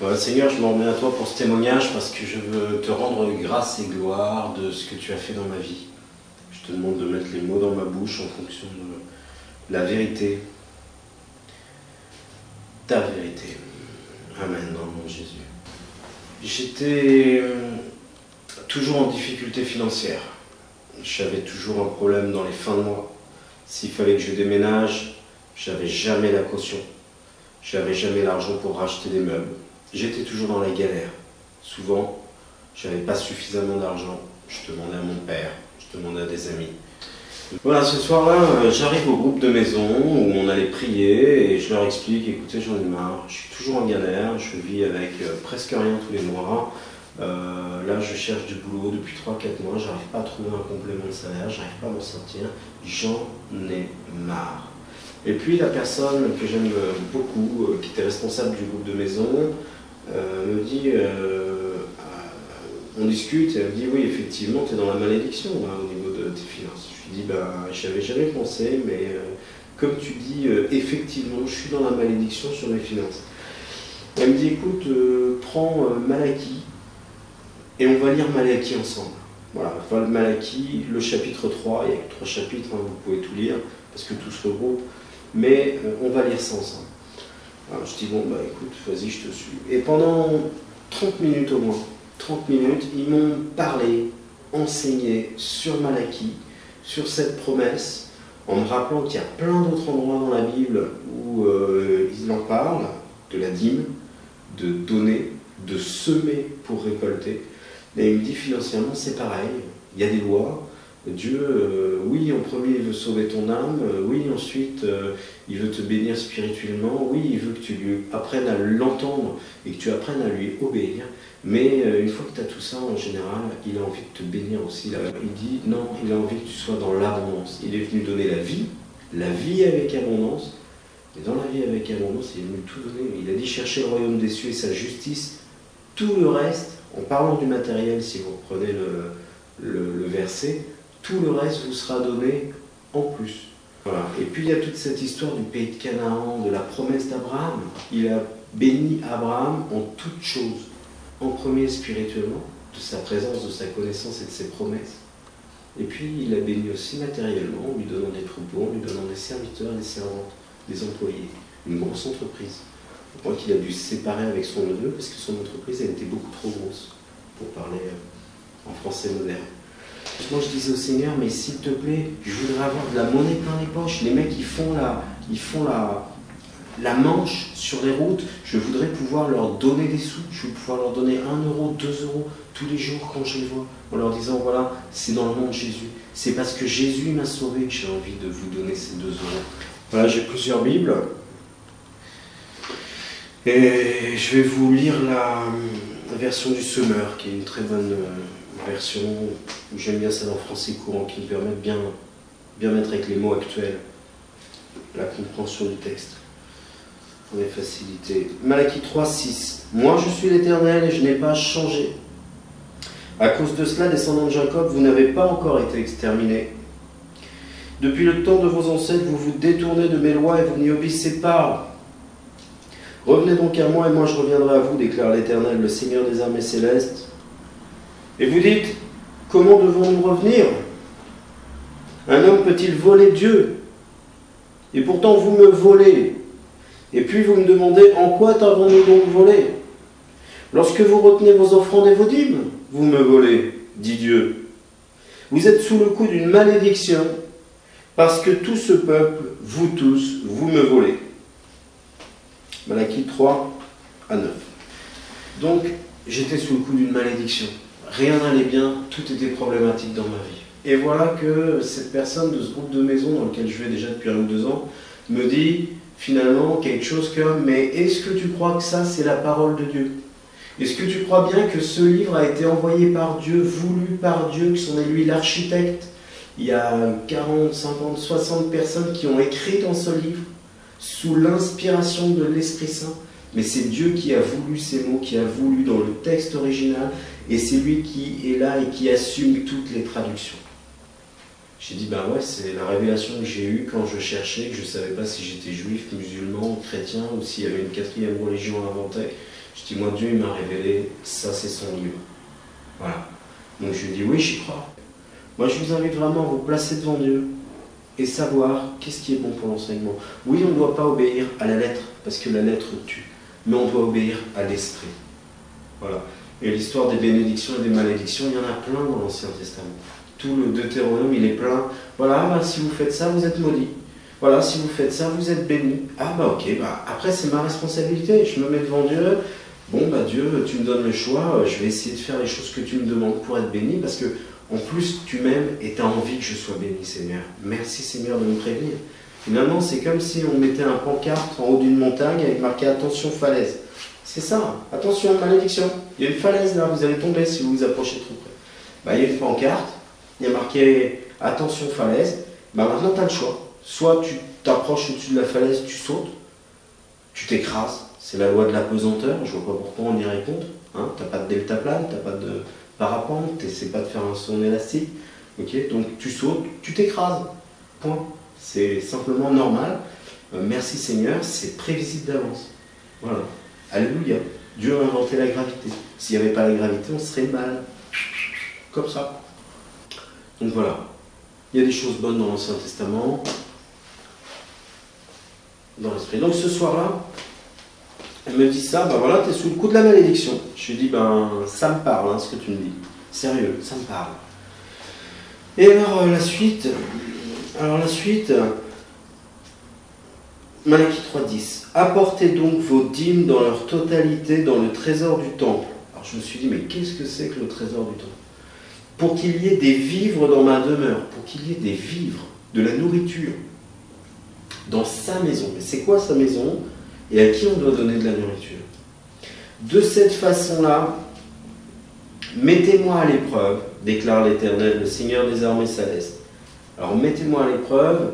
Voilà, Seigneur, je m'en remets à toi pour ce témoignage parce que je veux te rendre grâce et gloire de ce que tu as fait dans ma vie. Je te demande de mettre les mots dans ma bouche en fonction de la vérité, ta vérité. Amen, dans le nom de Jésus. J'étais toujours en difficulté financière. J'avais toujours un problème dans les fins de mois. S'il fallait que je déménage, j'avais jamais la caution. J'avais jamais l'argent pour racheter des meubles. J'étais toujours dans la galère. Souvent, j'avais pas suffisamment d'argent. Je demandais à mon père, je demandais à des amis. Voilà, ce soir-là, j'arrive au groupe de maison où on allait prier et je leur explique, écoutez, j'en ai marre, je suis toujours en galère, je vis avec presque rien tous les mois. Là, je cherche du boulot depuis 3-4 mois, j'arrive pas à trouver un complément de salaire, j'arrive pas à m'en sortir, j'en ai marre. Et puis la personne que j'aime beaucoup, qui était responsable du groupe de maison, me dit, on discute, et elle me dit, oui, effectivement, tu es dans la malédiction là, au niveau de tes finances. Je lui dis, j'y avais jamais pensé, mais comme tu dis, effectivement, je suis dans la malédiction sur mes finances. Elle me dit, écoute, prends Malachie, et on va lire Malachie ensemble. Voilà, Malachie, le chapitre 3, il y a 3 chapitres, hein, vous pouvez tout lire, parce que tout se regroupe, mais on va lire ça ensemble. Alors, je dis, bon, écoute, vas-y, je te suis. Et pendant 30 minutes au moins, 30 minutes, ils m'ont parlé, enseigné sur Malachie, sur cette promesse, en me rappelant qu'il y a plein d'autres endroits dans la Bible où ils en parlent, de la dîme, de donner, de semer pour récolter. Et il me dit financièrement c'est pareil, il y a des lois, Dieu, oui en premier il veut sauver ton âme, oui ensuite il veut te bénir spirituellement, oui il veut que tu lui apprennes à l'entendre et que tu apprennes à lui obéir, mais une fois que tu as tout ça en général, il a envie de te bénir aussi. Il dit non, il a envie que tu sois dans l'abondance, il est venu donner la vie avec abondance, et dans la vie avec abondance il est venu tout donner, il a dit chercher le royaume des cieux et sa justice, tout le reste, en parlant du matériel, si vous reprenez le verset, tout le reste vous sera donné en plus. Voilà. Et puis il y a toute cette histoire du pays de Canaan, de la promesse d'Abraham. Il a béni Abraham en toutes choses. En premier spirituellement, de sa présence, de sa connaissance et de ses promesses. Et puis il a béni aussi matériellement, en lui donnant des troupeaux, en lui donnant des serviteurs et des servantes, des employés, une grosse entreprise. Je crois qu'il a dû se séparer avec son neveu parce que son entreprise elle était beaucoup trop grosse pour parler en français moderne. Moi je disais au Seigneur, mais s'il te plaît, je voudrais avoir de la monnaie plein les poches. Les mecs ils font la manche sur les routes, je voudrais pouvoir leur donner des sous, je veux pouvoir leur donner 1 euro, 2 euros tous les jours quand je les vois, en leur disant voilà, c'est dans le nom de Jésus. C'est parce que Jésus m'a sauvé que j'ai envie de vous donner ces 2 euros. Voilà, j'ai plusieurs Bibles. Et je vais vous lire la version du Semeur, qui est une très bonne version. J'aime bien celle en français courant, qui me permet de bien mettre avec les mots actuels la compréhension du texte. On est facilité. Malachie 3, 6. Moi je suis l'Éternel et je n'ai pas changé. À cause de cela, descendants de Jacob, vous n'avez pas encore été exterminés. Depuis le temps de vos ancêtres, vous vous détournez de mes lois et vous n'y obéissez pas. Revenez donc à moi et moi je reviendrai à vous, déclare l'Éternel, le Seigneur des armées célestes. Et vous dites, comment devons-nous revenir? Un homme peut-il voler Dieu? Et pourtant vous me volez. Et puis vous me demandez, en quoi t'avons-nous donc volé? Lorsque vous retenez vos offrandes et vos dîmes, vous me volez, dit Dieu. Vous êtes sous le coup d'une malédiction, parce que tout ce peuple, vous tous, vous me volez. Malachie 3 à 9. Donc, j'étais sous le coup d'une malédiction. Rien n'allait bien, tout était problématique dans ma vie. Et voilà que cette personne de ce groupe de maison dans lequel je vais déjà depuis 1 ou 2 ans me dit finalement quelque chose comme « Mais est-ce que tu crois que ça, c'est la parole de Dieu? Est-ce que tu crois bien que ce livre a été envoyé par Dieu, voulu par Dieu, que c'en est lui l'architecte? Il y a 40, 50, 60 personnes qui ont écrit dans ce livre sous l'inspiration de l'Esprit Saint, mais c'est Dieu qui a voulu ces mots, qui a voulu dans le texte original, et c'est lui qui est là et qui assume toutes les traductions. J'ai dit, ouais, c'est la révélation que j'ai eue quand je cherchais, que je ne savais pas si j'étais juif, musulman, chrétien, ou s'il y avait une 4e religion inventée. Je dis, moi, Dieu, il m'a révélé, ça, c'est son livre. Voilà. Donc je lui dis, oui, j'y crois. Moi, je vous invite vraiment à vous placer devant Dieu et savoir qu'est-ce qui est bon pour l'enseignement. Oui, on ne doit pas obéir à la lettre, parce que la lettre tue, mais on doit obéir à l'esprit. Voilà. Et l'histoire des bénédictions et des malédictions, il y en a plein dans l'Ancien Testament. Tout le Deutéronome, il est plein. Voilà, bah, si vous faites ça, vous êtes maudits. Voilà, si vous faites ça, vous êtes bénis. Ah bah ok, bah après c'est ma responsabilité. Je me mets devant Dieu. Bon bah Dieu, tu me donnes le choix. Je vais essayer de faire les choses que tu me demandes pour être béni, parce que en plus tu m'aimes et tu as envie que je sois béni, Seigneur. Merci Seigneur de me prévenir. Finalement, c'est comme si on mettait un pancarte en haut d'une montagne avec marqué attention falaise. C'est ça, attention, malédiction. Il y a une falaise là, vous allez tomber si vous vous approchez trop près. Bah, il y a une pancarte, il y a marqué attention falaise. Bah, maintenant tu as le choix. Soit tu t'approches au-dessus de la falaise, tu sautes, tu t'écrases. C'est la loi de la pesanteur, je vois pas pourquoi on irait contre. Hein, tu n'as pas de deltaplane, tu n'as pas de parapente, tu n'essaies pas de faire un saut élastique. Okay, donc tu sautes, tu t'écrases. Point. C'est simplement normal. Merci Seigneur, c'est prévisible d'avance. Voilà. Alléluia. Dieu a inventé la gravité. S'il n'y avait pas la gravité, on serait mal. Comme ça. Donc voilà. Il y a des choses bonnes dans l'Ancien Testament. Dans l'esprit. Donc ce soir-là, elle me dit ça, ben voilà, tu es sous le coup de la malédiction. Je lui dis, ben ça me parle, hein, ce que tu me dis. Sérieux, ça me parle. Et alors la suite, Malachie 3.10. Apportez donc vos dîmes dans leur totalité dans le trésor du temple. Alors je me suis dit, mais qu'est-ce que c'est que le trésor du temple? Pour qu'il y ait des vivres dans ma demeure, pour qu'il y ait des vivres, de la nourriture, dans sa maison. Mais c'est quoi sa maison? Et à qui on doit donner de la nourriture? De cette façon-là, mettez-moi à l'épreuve, déclare l'Éternel, le Seigneur des armées célestes. Alors mettez-moi à l'épreuve,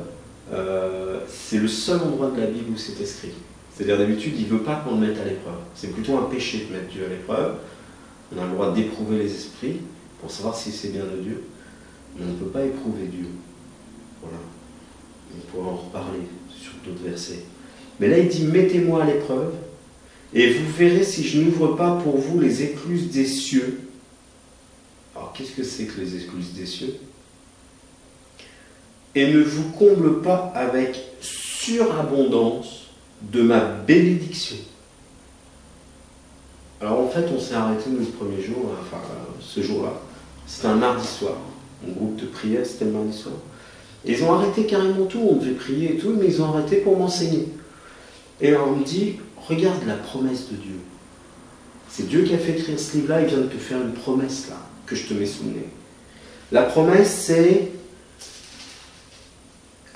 c'est le seul endroit de la Bible où c'est écrit. C'est-à-dire d'habitude, il ne veut pas qu'on le mette à l'épreuve. C'est plutôt un péché de mettre Dieu à l'épreuve. On a le droit d'éprouver les esprits pour savoir si c'est bien de Dieu. Mais on ne peut pas éprouver Dieu. Voilà. On pourra en reparler sur d'autres versets. Mais là, il dit, mettez-moi à l'épreuve, et vous verrez si je n'ouvre pas pour vous les écluses des cieux. Alors, qu'est-ce que c'est que les écluses des cieux? Et ne vous comble pas avec surabondance de ma bénédiction. Alors, en fait, on s'est arrêté le premier jour, enfin, ce jour-là. C'était un mardi soir. Mon groupe de prière, c'était le mardi soir. Et ils ont arrêté carrément tout, on devait prier et tout, mais ils ont arrêté pour m'enseigner. Et on me dit, regarde la promesse de Dieu. C'est Dieu qui a fait écrire ce livre-là, il vient de te faire une promesse là, que je te mets sous le nez. La promesse, c'est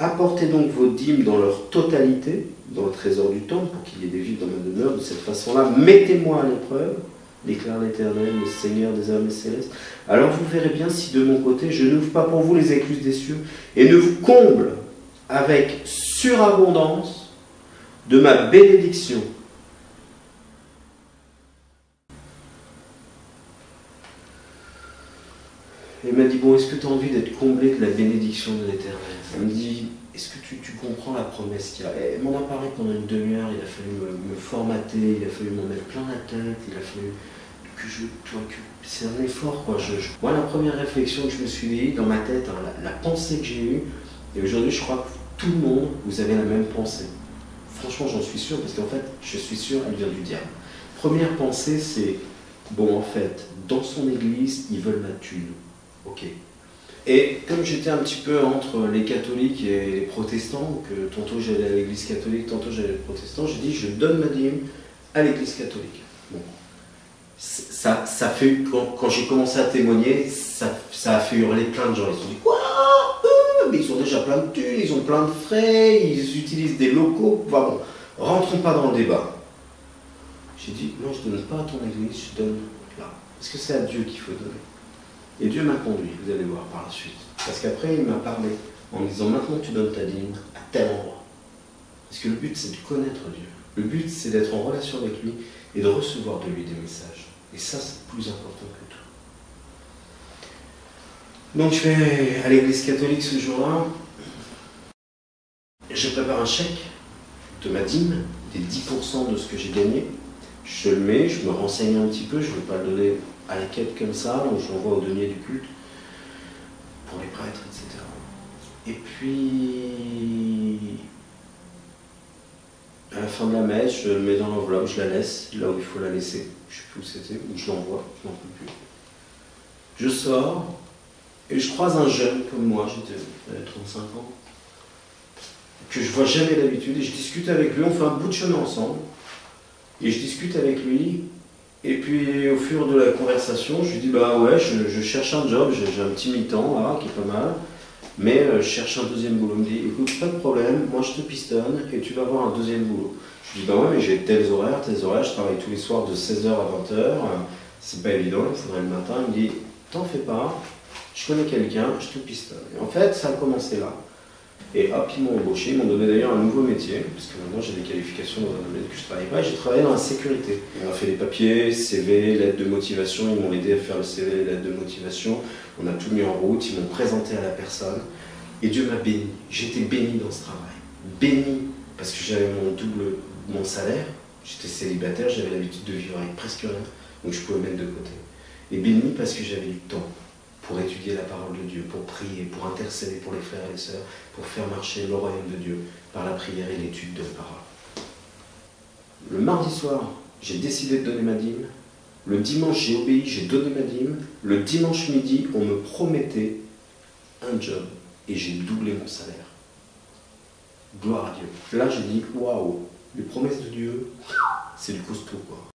apportez donc vos dîmes dans leur totalité, dans le trésor du temple, pour qu'il y ait des vivres dans ma demeure. De cette façon-là, mettez-moi à l'épreuve, déclare l'Éternel, le Seigneur des armées célestes. Alors vous verrez bien si de mon côté, je n'ouvre pas pour vous les écluses des cieux, et ne vous comble avec surabondance de ma bénédiction. Elle m'a dit, bon, est-ce que tu as envie d'être comblé de la bénédiction de l'Éternel? Elle me dit, est-ce que tu comprends la promesse qu'il y a? Elle m'en a parlé pendant une demi-heure, il a fallu me formater, il a fallu m'en mettre plein la tête, il a fallu que c'est un effort, quoi. Moi, la première réflexion que je me suis dit dans ma tête, hein, la pensée que j'ai eue, et aujourd'hui, je crois que tout le monde, vous avez la même pensée. Franchement, j'en suis sûr, parce qu'en fait, je suis sûr, elle vient du diable. Première pensée, c'est, bon, en fait, dans son église, ils veulent ma thune. Ok. Et comme j'étais un petit peu entre les catholiques et les protestants, que tantôt j'allais à l'église catholique, tantôt j'allais aux protestants, j'ai dit, je donne ma dîme à l'église catholique. Bon. Ça fait, quand j'ai commencé à témoigner, ça a fait hurler plein de gens. Ils se sont dit, quoi? Mais ils ont déjà plein de thunes, ils ont plein de frais, ils utilisent des locaux. Enfin bon, rentrons pas dans le débat. J'ai dit, non, je ne donne pas à ton église, je donne là. Parce que c'est à Dieu qu'il faut donner. Et Dieu m'a conduit, vous allez voir par la suite. Parce qu'après, il m'a parlé en me disant, maintenant tu donnes ta dîme à tel endroit. Parce que le but, c'est de connaître Dieu. Le but, c'est d'être en relation avec lui et de recevoir de lui des messages. Et ça, c'est plus important que tout. Donc je vais à l'église catholique ce jour-là. Je prépare un chèque de ma dîme, des 10% de ce que j'ai gagné. Je le mets, je me renseigne un petit peu, je ne vais pas le donner à la quête comme ça, donc je l'envoie au denier du culte, pour les prêtres, etc. Et puis, à la fin de la messe, je le mets dans l'enveloppe, je la laisse là où il faut la laisser. Je ne sais plus où c'était, où je l'envoie, je n'en peux plus. Je sors, et je croise un jeune comme moi, j'avais 35 ans, que je vois jamais d'habitude, et je discute avec lui, on fait un bout de chemin ensemble, et je discute avec lui, et puis au fur de la conversation, je lui dis bah ouais, je cherche un job, j'ai un petit mi-temps là, qui est pas mal, mais je cherche un deuxième boulot. Il me dit écoute, pas de problème, moi je te pistonne, et tu vas avoir un deuxième boulot. Je lui dis bah ouais, mais j'ai tels horaires, je travaille tous les soirs de 16h à 20h, c'est pas évident, il faudrait le matin. Il me dit t'en fais pas, je connais quelqu'un, je te pistonne. Et en fait, ça a commencé là. Et hop, ils m'ont embauché, ils m'ont donné d'ailleurs un nouveau métier, parce que maintenant j'ai des qualifications dans un domaine que je ne travaille pas, et j'ai travaillé dans la sécurité. On a fait les papiers, CV, lettres de motivation, ils m'ont aidé à faire le CV, les lettres de motivation, on a tout mis en route, ils m'ont présenté à la personne, et Dieu m'a béni. J'étais béni dans ce travail. Béni, parce que j'avais mon salaire, j'étais célibataire, j'avais l'habitude de vivre avec presque rien, donc je pouvais mettre de côté. Et béni parce que j'avais du temps pour étudier la parole de Dieu, pour prier, pour intercéder pour les frères et les sœurs, pour faire marcher le royaume de Dieu par la prière et l'étude de la parole. Le mardi soir, j'ai décidé de donner ma dîme. Le dimanche, j'ai obéi, j'ai donné ma dîme. Le dimanche midi, on me promettait un job et j'ai doublé mon salaire. Gloire à Dieu. Là, j'ai dit, waouh, les promesses de Dieu, c'est du costaud, quoi.